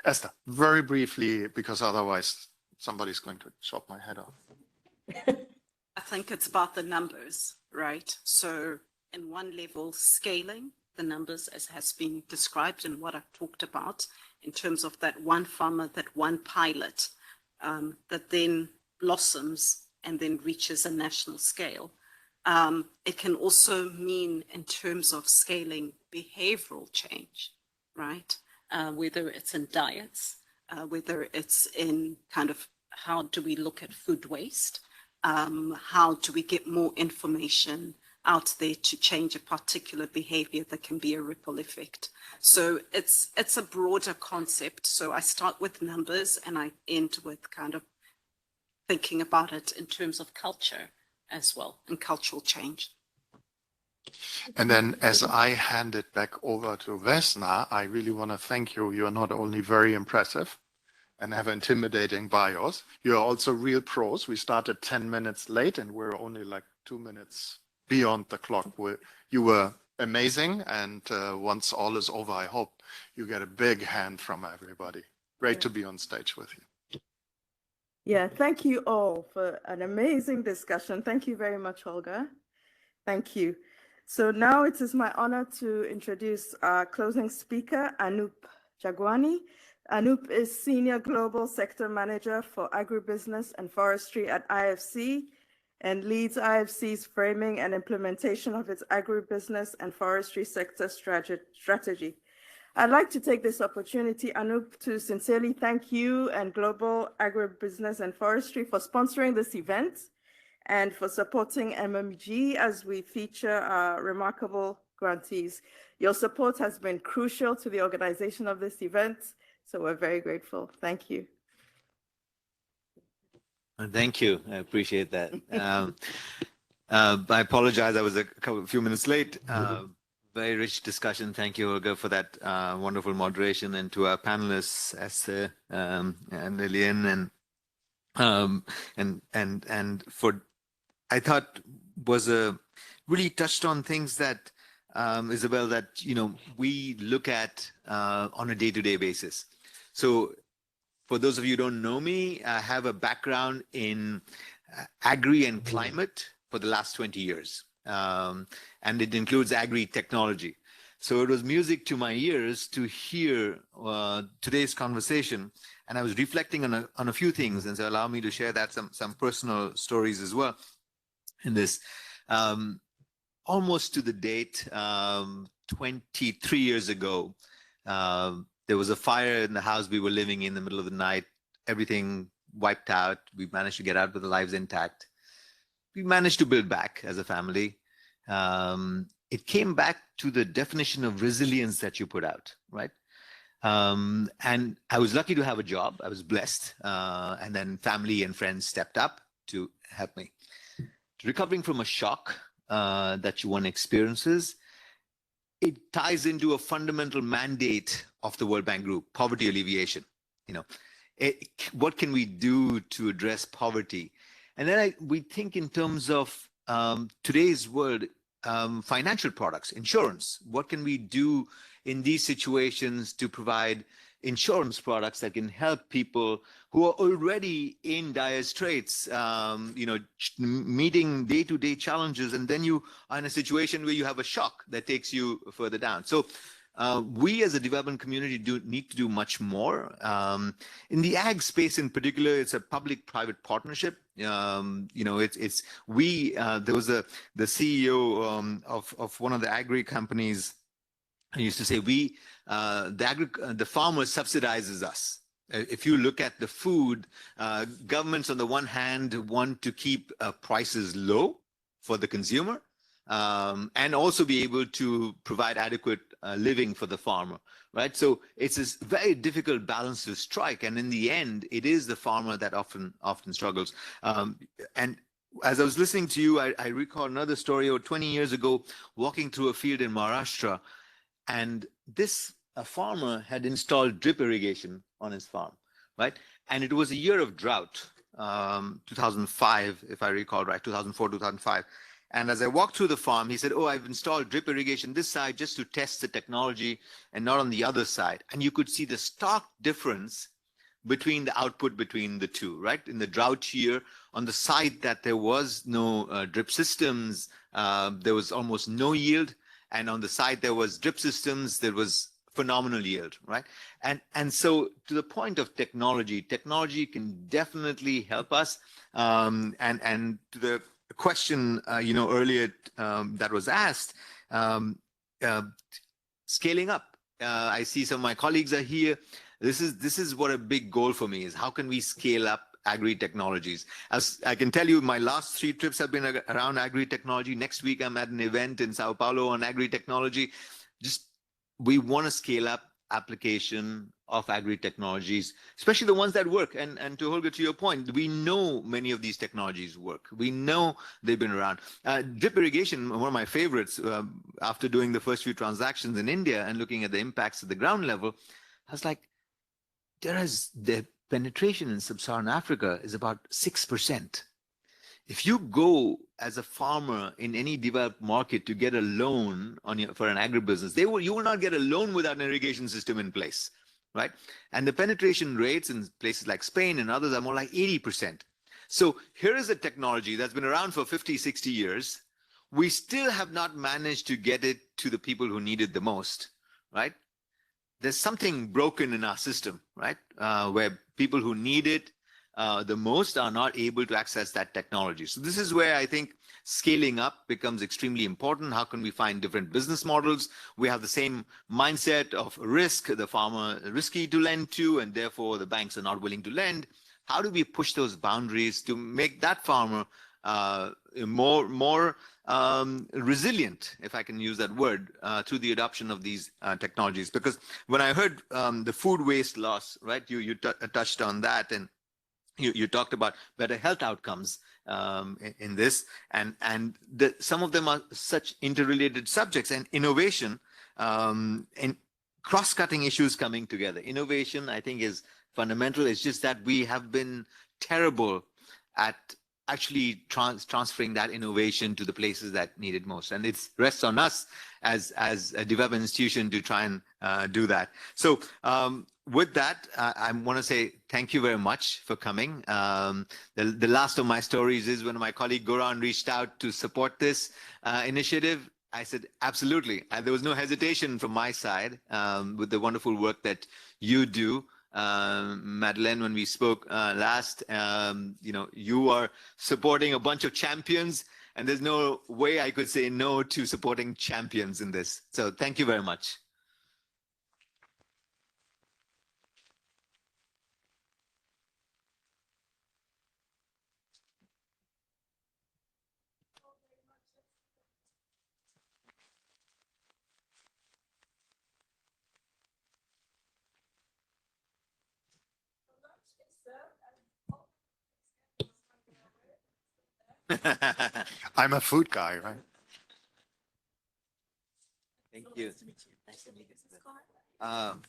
Esther, very briefly, because otherwise somebody's going to chop my head off. I think it's about the numbers, right? So in one level, scaling the numbers as has been described and what I've talked about in terms of that one farmer, that one pilot, that then blossoms and then reaches a national scale. It can also mean in terms of scaling behavioral change, right? Whether it's in diets, whether it's in kind of how do we look at food waste, how do we get more information out there to change a particular behavior that can be a ripple effect. So it's a broader concept. So I start with numbers and I end with kind of thinking about it in terms of culture as well and cultural change. And then as I hand it back over to Vesna, I really want to thank you. You are not only very impressive and have intimidating bios, you are also real pros. We started 10 minutes late and we're only like 2 minutes beyond the clock. You were amazing. And once all is over, I hope you get a big hand from everybody. Great to be on stage with you. Yeah, thank you all for an amazing discussion. Thank you very much, Olga. Thank you. So now it is my honor to introduce our closing speaker, Anup Jagwani. Anup is Senior Global Sector Manager for Agribusiness and Forestry at IFC and leads IFC's framing and implementation of its agribusiness and forestry sector strategy. I'd like to take this opportunity, Anup, to sincerely thank you and Global Agribusiness and Forestry for sponsoring this event and for supporting MMEG as we feature our remarkable grantees. Your support has been crucial to the organization of this event, so we're very grateful. Thank you. Thank you. I appreciate that. I apologize. I was a few minutes late. Very rich discussion. Thank you, Olga, for that wonderful moderation, and to our panelists, Esther and Lillian, and for I thought was really touched on things that Isabel, that we look at on a day-to-day basis. So for those of you who don't know me, I have a background in agri and climate for the last 20 years. And it includes agri-technology. So it was music to my ears to hear today's conversation. And I was reflecting on a few things. And so allow me to share that some personal stories as well in this. Almost to the date, 23 years ago, there was a fire in the house we were living in the middle of the night. Everything wiped out. We managed to get out with our lives intact. We managed to build back as a family. It came back to the definition of resilience that you put out, right? And I was lucky to have a job. I was blessed. And then family and friends stepped up to help me. Recovering from a shock that one experiences, it ties into a fundamental mandate of the World Bank Group, poverty alleviation. What can we do to address poverty? And then we think in terms of today's world, financial products, insurance. What can we do in these situations to provide insurance products that can help people who are already in dire straits, meeting day-to-day challenges, and then you are in a situation where you have a shock that takes you further down. So we as a development community need to do much more. In the ag space in particular, it's a public-private partnership. There was the CEO of one of the agri companies. I used to say the farmer subsidizes us. If you look at the food, governments on the one hand want to keep prices low for the consumer, and also be able to provide adequate living for the farmer, right? So it's this very difficult balance to strike, and in the end, it is the farmer that often struggles. And as I was listening to you, I recall another story. 20 years ago, walking through a field in Maharashtra, and a farmer had installed drip irrigation on his farm, right? And it was a year of drought, 2005, if I recall right, 2004, 2005. And as I walked through the farm, he said, oh, I've installed drip irrigation this side just to test the technology and not on the other side. And you could see the stark difference between the output between the two, right? In the drought year, on the side that there was no drip systems, there was almost no yield. And on the side there was drip systems, there was phenomenal yield, right? And so to the point of technology can definitely help us. And to the question, earlier that was asked, scaling up. I see some of my colleagues are here. This is what a big goal for me is. How can we scale up agri-technologies? As I can tell you, my last 3 trips have been around agri-technology. Next week, I'm at an event in Sao Paulo on agri-technology. We want to scale up application of agri-technologies, especially the ones that work. And to Holger, to your point, we know many of these technologies work. We know they've been around. Drip irrigation, one of my favorites, after doing the first few transactions in India and looking at the impacts at the ground level, I was like, the penetration in sub-Saharan Africa is about 6%. If you go as a farmer in any developed market to get a loan for an agribusiness, you will not get a loan without an irrigation system in place, right? And the penetration rates in places like Spain and others are more like 80%. So here is a technology that's been around for 50, 60 years. We still have not managed to get it to the people who need it the most, right? There's something broken in our system, right? Where people who need it the most are not able to access that technology. So this is where I think scaling up becomes extremely important. How can we find different business models? We have the same mindset of risk, the farmer risky to lend to, and therefore the banks are not willing to lend. How do we push those boundaries to make that farmer more resilient, if I can use that word, through the adoption of these technologies? Because when I heard the food waste loss, right, you touched on that, and you talked about better health outcomes in this, and some of them are such interrelated subjects, and innovation and cross-cutting issues coming together. Innovation, I think, is fundamental. It's just that we have been terrible at actually transferring that innovation to the places that need it most. And it rests on us as a development institution to try and do that. So with that, I want to say thank you very much for coming. The last of my stories is when my colleague Goran reached out to support this initiative. I said, absolutely. There was no hesitation from my side with the wonderful work that you do. Madeleine, when we spoke last, you are supporting a bunch of champions, and there's no way I could say no to supporting champions in this. So thank you very much. I'm a food guy, right? Thank you. Nice to meet you.